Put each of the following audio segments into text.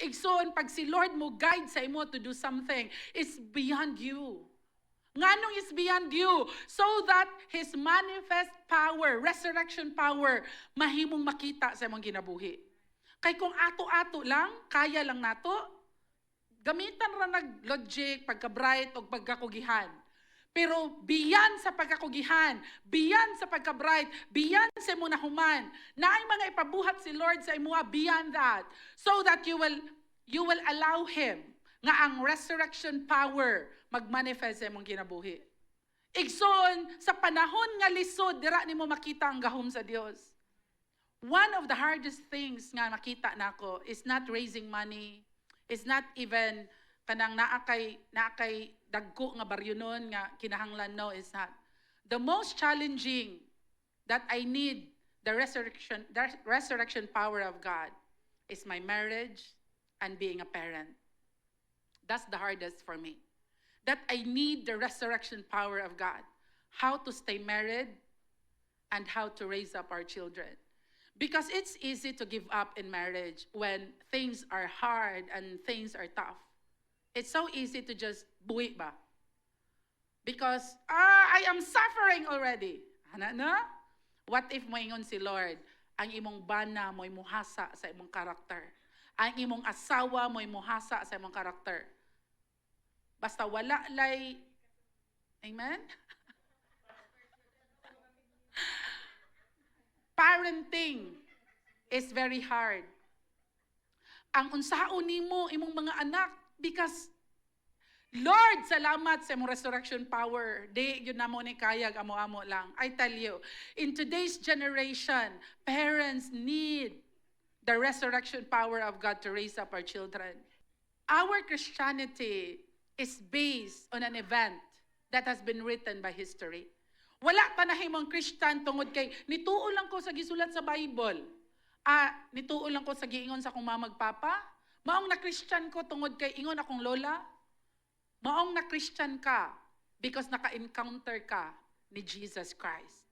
Igsoon, pag si Lord mo guide sa imo to do something, it's beyond you. Nganong is beyond you, so that His manifest power, resurrection power, mahimong makita sa imong ginabuhi. Kay kung ato-ato lang, kaya lang nato, gamitan ra nag-logic, pagka-bright, o pagkakugihan. Pero beyond sa pagkakugihan, beyond sa pagka-bright, beyond sa imong nahuman, na ay mga ipabuhat si Lord sa imuha beyond that, so that you will allow Him nga ang resurrection power magmanifest sa imong kinabuhi. Igsoon, sa panahon nga lisod, dira nimo makita ang gahom sa Dios. One of the hardest things nga makita nako is not raising money, is not even kanang naakay dagko nga baryonon nga kinahanglan, no, is not. The most challenging that I need the resurrection power of God is my marriage and being a parent. That's the hardest for me. That I need the resurrection power of God. How to stay married and how to raise up our children. Because it's easy to give up in marriage when things are hard and things are tough. It's so easy to just buwi ba? Because, I am suffering already. Ano na? What if moingon si Lord, ang imong bana mo'y muhasa sa imong karakter. Ang imong asawa mo'y muhasa sa imong karakter. Basta wala lay, amen? Parenting is very hard. Ang unsaon nimo imong mga anak, because Lord, salamat sa imong resurrection power. Di yun namo ni kayag amo-amo lang. I tell you, in today's generation, parents need the resurrection power of God to raise up our children. Our Christianity is based on an event that has been written by history. Wala ta nahimong Christian tungod kay nituo lang ko sa gisulat sa Bible. Nituo lang ko sa giingon sa akong mama magpapa. Maong na Christian ko tungod kay ingon akong lola. Maong na Christian ka because naka-encounter ka ni Jesus Christ.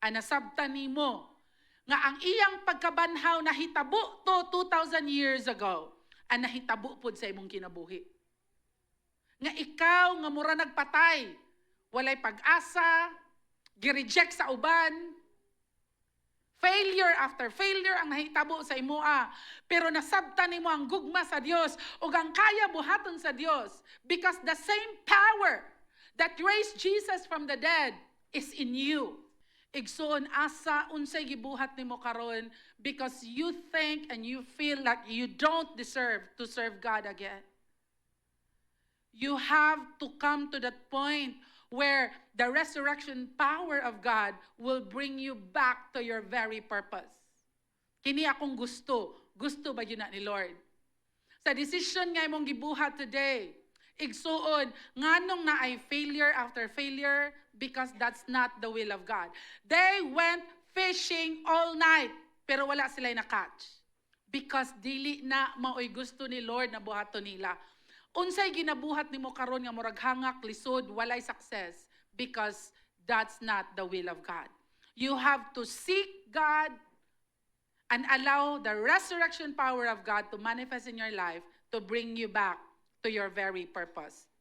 Nasabtan nimo nga ang iyang pagkabanhaw nahitabo to 2,000 years ago, nahitabo pod sa imong kinabuhi. Nga ikaw nga mura nagpatay, walay pag-asa, gi-reject sa uban, failure after failure ang nahitabo sa imoa, pero nasabtan nimo ang gugma sa Dios ug ang kaya buhaton sa Dios, because the same power that raised Jesus from the dead is in you. Igsoon, asa unsay gibuhat nimo karon because you think and you feel like you don't deserve to serve God again. You have to come to that point where the resurrection power of God will bring you back to your very purpose. Kini akong gusto. Gusto ba yun na ni Lord? Sa decision nga imong gibuhat today, igsuon, nganong na ay failure after failure, because that's not the will of God. They went fishing all night, pero wala sila na-catch. Because dili na maoy gusto ni Lord na buhaton nila. Unsay ginabuhat nimo karon nga murag hangak, lisod, walay success, because that's not the will of God. You have to seek God and allow the resurrection power of God to manifest in your life to bring you back to your very purpose.